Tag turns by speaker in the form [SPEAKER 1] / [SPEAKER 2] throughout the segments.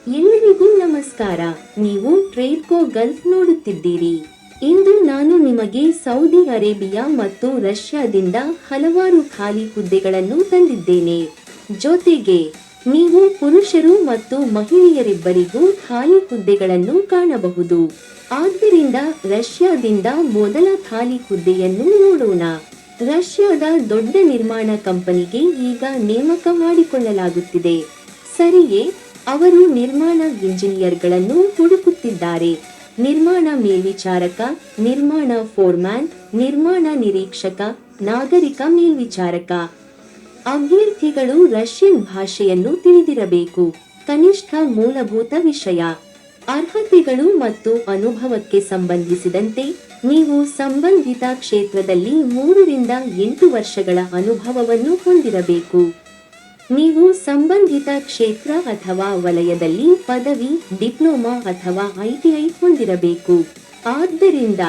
[SPEAKER 1] ಎಲ್ಲರಿಗೂ ನಮಸ್ಕಾರ. ನೀವು ಟ್ರೇಡ್ಕೋ ಗಲ್ಫ್ ನೋಡುತ್ತಿದ್ದೀರಿ. ಇಂದು ನಾನು ನಿಮಗೆ ಸೌದಿ ಅರೇಬಿಯಾ ಮತ್ತು ರಷ್ಯಾದಿಂದ ಹಲವಾರು ಖಾಲಿ ಹುದ್ದೆಗಳನ್ನು ತಂದಿದ್ದೇನೆ. ಜೊತೆಗೆ ನೀವು ಪುರುಷರು ಮತ್ತು ಮಹಿಳೆಯರಿಬ್ಬರಿಗೂ ಖಾಲಿ ಹುದ್ದೆಗಳನ್ನು ಕಾಣಬಹುದು. ಆದ್ದರಿಂದ ರಷ್ಯಾದಿಂದ ಮೊದಲ ಖಾಲಿ ಹುದ್ದೆಯನ್ನು ನೋಡೋಣ. ರಷ್ಯಾದ ದೊಡ್ಡ ನಿರ್ಮಾಣ ಕಂಪನಿಗೆ ಈಗ ನೇಮಕ ಮಾಡಿಕೊಳ್ಳಲಾಗುತ್ತಿದೆ. ಸರಿಯೇ, ಅವರು ನಿರ್ಮಾಣ ಇಂಜಿನಿಯರ್ಗಳನ್ನು ಹುಡುಕುತ್ತಿದ್ದಾರೆ. ನಿರ್ಮಾಣ ಮೇಲ್ವಿಚಾರಕ, ನಿರ್ಮಾಣ ಫೋರ್ಮ್ಯಾನ್, ನಿರ್ಮಾಣ ನಿರೀಕ್ಷಕ, ನಾಗರಿಕ ಮೇಲ್ವಿಚಾರಕ. ಅಭ್ಯರ್ಥಿಗಳು ರಷ್ಯನ್ ಭಾಷೆಯನ್ನು ತಿಳಿದಿರಬೇಕು. ಕನಿಷ್ಠ ಮೂಲಭೂತ ವಿಷಯ. ಅರ್ಹತೆಗಳು ಮತ್ತು ಅನುಭವಕ್ಕೆ ಸಂಬಂಧಿಸಿದಂತೆ ನೀವು ಸಂಬಂಧಿತ ಕ್ಷೇತ್ರದಲ್ಲಿ 3 ರಿಂದ 8 ವರ್ಷಗಳ ಅನುಭವವನ್ನು ಹೊಂದಿರಬೇಕು. ನೀವು ಸಂಬಂಧಿತ ಕ್ಷೇತ್ರ ಅಥವಾ ವಲಯದಲ್ಲಿ ಪದವಿ, ಡಿಪ್ಲೊಮಾ ಅಥವಾ ಐಟಿಐ ಹೊಂದಿರಬೇಕು. ಆದ್ದರಿಂದ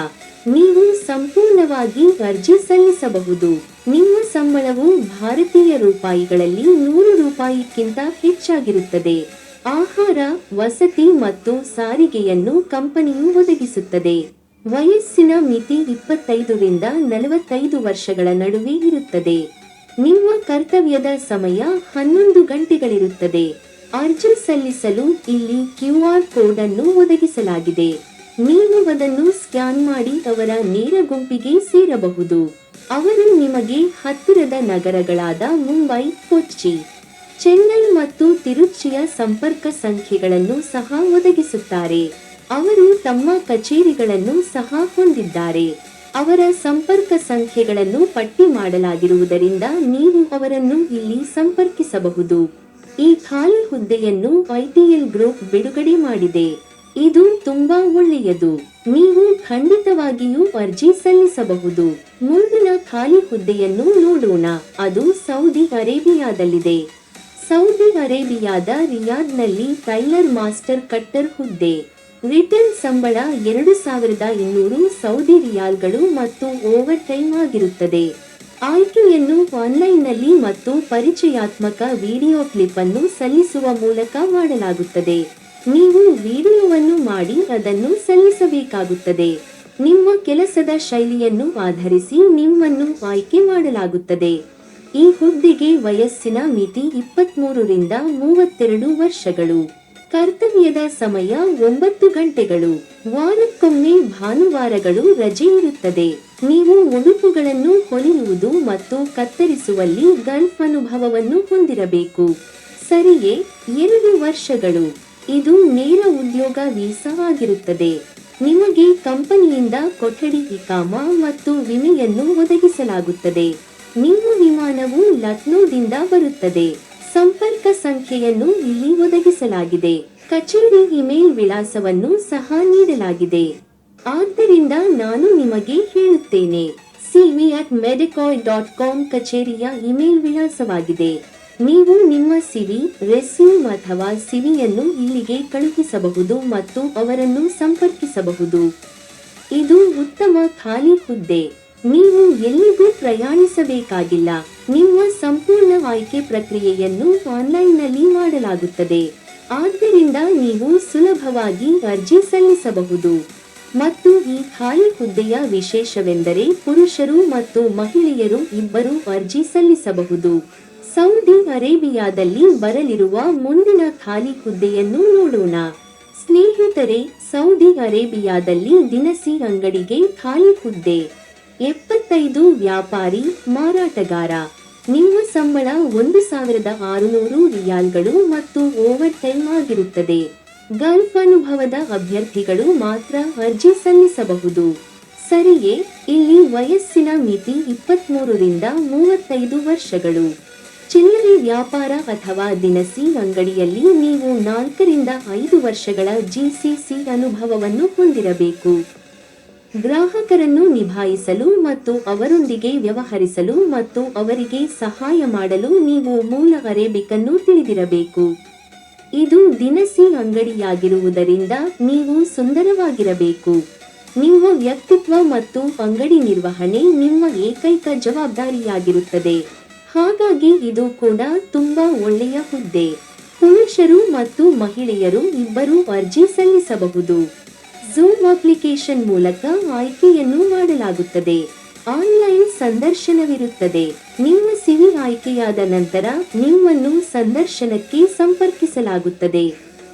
[SPEAKER 1] ನೀವು ಸಂಪೂರ್ಣವಾಗಿ ಅರ್ಜಿ ಸಲ್ಲಿಸಬಹುದು. ನಿಮ್ಮ ಸಂಬಳವು ಭಾರತೀಯ ರೂಪಾಯಿಗಳಲ್ಲಿ 100 ರೂಪಾಯಿಗಿಂತ ಹೆಚ್ಚಾಗಿರುತ್ತದೆ. ಆಹಾರ, ವಸತಿ ಮತ್ತು ಸಾರಿಗೆಯನ್ನು ಕಂಪನಿಯು ಒದಗಿಸುತ್ತದೆ. ವಯಸ್ಸಿನ ಮಿತಿ 25 ರಿಂದ 45 ವರ್ಷಗಳ ನಡುವೆ ಇರುತ್ತದೆ. ನಿಮ್ಮ ಕರ್ತವ್ಯದ ಸಮಯ 11 ಗಂಟೆಗಳಿರುತ್ತದೆ. ಅರ್ಜಿ ಸಲ್ಲಿಸಲು ಇಲ್ಲಿ QR ಕೋಡ್ ಅನ್ನು ಒದಗಿಸಲಾಗಿದೆ. ನೀವು ಅದನ್ನು ಸ್ಕ್ಯಾನ್ ಮಾಡಿ ಅವರ ನೇರ ಗುಂಪಿಗೆ ಸೇರಬಹುದು. ಅವರು ನಿಮಗೆ ಹತ್ತಿರದ ನಗರಗಳಾದ ಮುಂಬೈ, ಕೊಚ್ಚಿ, ಚೆನ್ನೈ ಮತ್ತು ತಿರುಚಿಯ ಸಂಪರ್ಕ ಸಂಖ್ಯೆಗಳನ್ನು ಸಹ ಒದಗಿಸುತ್ತಾರೆ. ಅವರು ತಮ್ಮ ಕಚೇರಿಗಳನ್ನು ಸಹ ಹೊಂದಿದ್ದಾರೆ. ಅವರ ಸಂಪರ್ಕ ಸಂಖ್ಯೆಗಳನ್ನು ಪಟ್ಟಿ ಮಾಡಲಾಗಿರುವುದರಿಂದ ನೀವು ಅವರನ್ನು ಇಲ್ಲಿ ಸಂಪರ್ಕಿಸಬಹುದು. ಈ ಖಾಲಿ ಹುದ್ದೆಯನ್ನು ಐಟಿಎಲ್ ಗ್ರೂಪ್ ಬಿಡುಗಡೆ ಮಾಡಿದೆ. ಇದು ತುಂಬಾ ಒಳ್ಳೆಯದು. ನೀವು ಖಂಡಿತವಾಗಿಯೂ ಅರ್ಜಿ ಸಲ್ಲಿಸಬಹುದು. ಮುಂದಿನ ಖಾಲಿ ಹುದ್ದೆಯನ್ನು ನೋಡೋಣ. ಅದು ಸೌದಿ ಅರೇಬಿಯಾದಲ್ಲಿದೆ. ಸೌದಿ ಅರೇಬಿಯಾದ ರಿಯಾದ್ನಲ್ಲಿ ಟೈಲರ್ ಮಾಸ್ಟರ್ ಕಟ್ಟರ್ ಹುದ್ದೆ. ರಿಟರ್ನ್ ಸಂಬಳ 2200 ಸೌದಿ ರಿಯಾಲ್ಗಳು ಮತ್ತು ಓವರ್ ಟೈಮ್ ಆಗಿರುತ್ತದೆ. ಆಯ್ಕೆಯನ್ನು ಆನ್ಲೈನ್ನಲ್ಲಿ ಮತ್ತು ಪರಿಚಯಾತ್ಮಕ ವಿಡಿಯೋ ಕ್ಲಿಪ್ ಅನ್ನು ಸಲ್ಲಿಸುವ ಮೂಲಕ ಮಾಡಲಾಗುತ್ತದೆ. ನೀವು ವಿಡಿಯೋವನ್ನು ಮಾಡಿ ಅದನ್ನು ಸಲ್ಲಿಸಬೇಕಾಗುತ್ತದೆ. ನಿಮ್ಮ ಕೆಲಸದ ಶೈಲಿಯನ್ನು ಆಧರಿಸಿ ನಿಮ್ಮನ್ನು ಆಯ್ಕೆ ಮಾಡಲಾಗುತ್ತದೆ. ಈ ಹುದ್ದೆಗೆ ವಯಸ್ಸಿನ ಮಿತಿ 23 ರಿಂದ 32 ವರ್ಷಗಳು. ಕರ್ತವ್ಯದ ಸಮಯ 9 ಗಂಟೆಗಳು. ವಾರಕ್ಕೊಮ್ಮೆ ಭಾನುವಾರಗಳು ರಜೆ ಇರುತ್ತದೆ. ನೀವು ಉಡುಪುಗಳನ್ನು ಹೊಲಿಯುವುದು ಮತ್ತು ಕತ್ತರಿಸುವಲ್ಲಿ ಗಲ್ಫ್ ಅನುಭವವನ್ನು ಹೊಂದಿರಬೇಕು. ಸರಿಯೇ, 2 ವರ್ಷಗಳು. ಇದು ನೇರ ಉದ್ಯೋಗ ವೀಸಾ ಆಗಿರುತ್ತದೆ. ನಿಮಗೆ ಕಂಪನಿಯಿಂದ ಕೊಠಡಿ, ಇಕಾಮ ಮತ್ತು ವಿಮೆಯನ್ನು ಒದಗಿಸಲಾಗುತ್ತದೆ. ನಿಮ್ಮ ವಿಮಾನವು ಲಕ್ನೋದಿಂದ ಬರುತ್ತದೆ. ಸಂಪರ್ಕ ಸಂಖ್ಯೆಯನ್ನು ಇಲ್ಲಿ ಒದಗಿಸಲಾಗಿದೆ. ಕಚೇರಿ ಇಮೇಲ್ ವಿಳಾಸವನ್ನು ಸಹ ನೀಡಲಾಗಿದೆ. ಆದ್ದರಿಂದ ನಾನು ನಿಮಗೆ ಹೇಳುತ್ತೇನೆ, cv@medicoy.com ಕಚೇರಿಯ ಇಮೇಲ್ ವಿಳಾಸವಾಗಿದೆ. ನೀವು ನಿಮ್ಮ ಸಿವಿ, ರೆಸ್ಯೂಮ್ ಅಥವಾ ಸಿವಿಯನ್ನು ಇಲ್ಲಿಗೆ ಕಳುಹಿಸಬಹುದು ಮತ್ತು ಅವರನ್ನು ಸಂಪರ್ಕಿಸಬಹುದು. ಇದು ಉತ್ತಮ ಖಾಲಿ ಹುದ್ದೆ. ನೀವು ಎಲ್ಲಿಗೂ ಪ್ರಯಾಣಿಸಬೇಕಾಗಿಲ್ಲ. ನಿಮ್ಮ ಸಂಪೂರ್ಣ ಆಯ್ಕೆ ಪ್ರಕ್ರಿಯೆಯನ್ನು ಆನ್ಲೈನ್ನಲ್ಲಿ ಮಾಡಲಾಗುತ್ತದೆ. ಆದ್ದರಿಂದ ನೀವು ಸುಲಭವಾಗಿ ಅರ್ಜಿ ಸಲ್ಲಿಸಬಹುದು. ಮತ್ತು ಈ ಖಾಲಿ ಹುದ್ದೆಯ ವಿಶೇಷವೆಂದರೆ ಪುರುಷರು ಮತ್ತು ಮಹಿಳೆಯರು ಇಬ್ಬರೂ ಅರ್ಜಿ ಸಲ್ಲಿಸಬಹುದು. ಸೌದಿ ಅರೇಬಿಯಾದಲ್ಲಿ ಬರಲಿರುವ ಮುಂದಿನ ಖಾಲಿ ಹುದ್ದೆಯನ್ನು ನೋಡೋಣ. ಸ್ನೇಹಿತರೆ, ಸೌದಿ ಅರೇಬಿಯಾದಲ್ಲಿ ದಿನಸಿ ಅಂಗಡಿಗೆ ಖಾಲಿ ಹುದ್ದೆ. 75 ವ್ಯಾಪಾರಿ, ಮಾರಾಟಗಾರ. ನಿಮ್ಮ ಸಂಬಳ 1600 ರಿಯಾಲ್ಗಳು ಮತ್ತು ಓವರ್ ಟೈಮ್ ಆಗಿರುತ್ತದೆ. ಗಲ್ಫ್ ಅನುಭವದ ಅಭ್ಯರ್ಥಿಗಳು ಮಾತ್ರ ಅರ್ಜಿ ಸಲ್ಲಿಸಬಹುದು. ಸರಿಯೇ, ಇಲ್ಲಿ ವಯಸ್ಸಿನ ಮಿತಿ 23 ರಿಂದ 35 ವರ್ಷಗಳು. ಚಿಲ್ಲರೆ ವ್ಯಾಪಾರ ಅಥವಾ ದಿನಸಿ ಅಂಗಡಿಯಲ್ಲಿ ನೀವು 4 ರಿಂದ 5 ವರ್ಷಗಳ ಜಿಸಿಸಿ ಅನುಭವವನ್ನು ಹೊಂದಿರಬೇಕು. ಗ್ರಾಹಕರನ್ನು ನಿಭಾಯಿಸಲು ಮತ್ತು ಅವರೊಂದಿಗೆ ವ್ಯವಹರಿಸಲು ಮತ್ತು ಅವರಿಗೆ ಸಹಾಯ ಮಾಡಲು ನೀವು ಮೂಲ ಅರೇಬಿಕ್ ಅನ್ನು ತಿಳಿದಿರಬೇಕು. ಇದು ದಿನಸಿ ಅಂಗಡಿಯಾಗಿರುವುದರಿಂದ ನೀವು ಸುಂದರವಾಗಿರಬೇಕು. ನಿಮ್ಮ ವ್ಯಕ್ತಿತ್ವ ಮತ್ತು ಅಂಗಡಿ ನಿರ್ವಹಣೆ ನಿಮ್ಮ ಏಕೈಕ ಜವಾಬ್ದಾರಿಯಾಗಿರುತ್ತದೆ. ಹಾಗಾಗಿ ಇದು ಕೂಡ ತುಂಬಾ ಒಳ್ಳೆಯ ಹುದ್ದೆ. ಪುರುಷರು ಮತ್ತು ಮಹಿಳೆಯರು ಇಬ್ಬರೂ ಅರ್ಜಿ ಸಲ್ಲಿಸಬಹುದು. ಝೂಮ್ ಅಪ್ಲಿಕೇಶನ್ ಮೂಲಕ ಆಯ್ಕೆಯನ್ನು ಮಾಡಲಾಗುತ್ತದೆ. ಆನ್ಲೈನ್ ಸಂದರ್ಶನವಿರುತ್ತದೆ. ನಿಮ್ಮ ಸಿವಿ ಆಯ್ಕೆಯಾದ ನಂತರ ನಿಮ್ಮನ್ನು ಸಂದರ್ಶನಕ್ಕೆ ಸಂಪರ್ಕಿಸಲಾಗುತ್ತದೆ.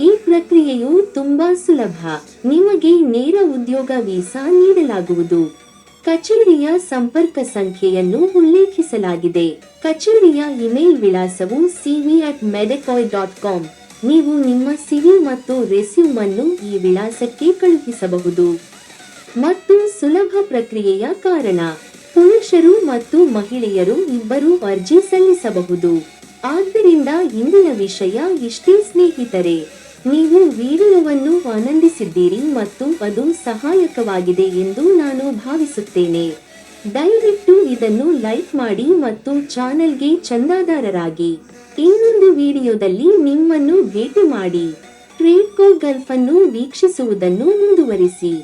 [SPEAKER 1] ಈ ಪ್ರಕ್ರಿಯೆಯು ತುಂಬಾ ಸುಲಭ. ನಿಮಗೆ ನೇರ ಉದ್ಯೋಗ ವೀಸಾ ನೀಡಲಾಗುವುದು. ಕಚೇರಿಯ ಸಂಪರ್ಕ ಸಂಖ್ಯೆಯನ್ನು ಉಲ್ಲೇಖಿಸಲಾಗಿದೆ. ಕಚೇರಿಯ ಇಮೇಲ್ ವಿಳಾಸವು cv@medecoy.com. ನೀವು ನಿಮ್ಮ ಸಿವಿ ಮತ್ತು ರೆಸ್ಯೂಮ್ ಅನ್ನು ಈ ವಿಳಾಸಕ್ಕೆ ಕಳುಹಿಸಬಹುದು. ಮತ್ತು ಸುಲಭ ಪ್ರಕ್ರಿಯೆಯ ಕಾರಣ ಪುರುಷರು ಮತ್ತು ಮಹಿಳೆಯರು ಇಬ್ಬರೂ ಅರ್ಜಿ ಸಲ್ಲಿಸಬಹುದು. ಆದ್ದರಿಂದ ಇಂದಿನ ವಿಷಯ ಇಷ್ಟೇ ಸ್ನೇಹಿತರೆ. ನೀವು ವಿಡಿಯೋವನ್ನು ಆನಂದಿಸಿದ್ದೀರಿ ಮತ್ತು ಅದು ಸಹಾಯಕವಾಗಿದೆ ಎಂದು ನಾನು ಭಾವಿಸುತ್ತೇನೆ. ದಯವಿಟ್ಟು ಇದನ್ನು ಲೈಕ್ ಮಾಡಿ ಮತ್ತು ಚಾನೆಲ್ಗೆ ಚಂದಾದಾರರಾಗಿ. ಇನ್ನೊಂದು ವಿಡಿಯೋದಲ್ಲಿ ನಿಮ್ಮನ್ನು ಭೇಟಿ ಮಾಡಿ. ಟ್ರೇಡ್ಕೋ ಗಲ್ಫ್ ಅನ್ನು ವೀಕ್ಷಿಸುವುದನ್ನು ಮುಂದುವರಿಸಿ.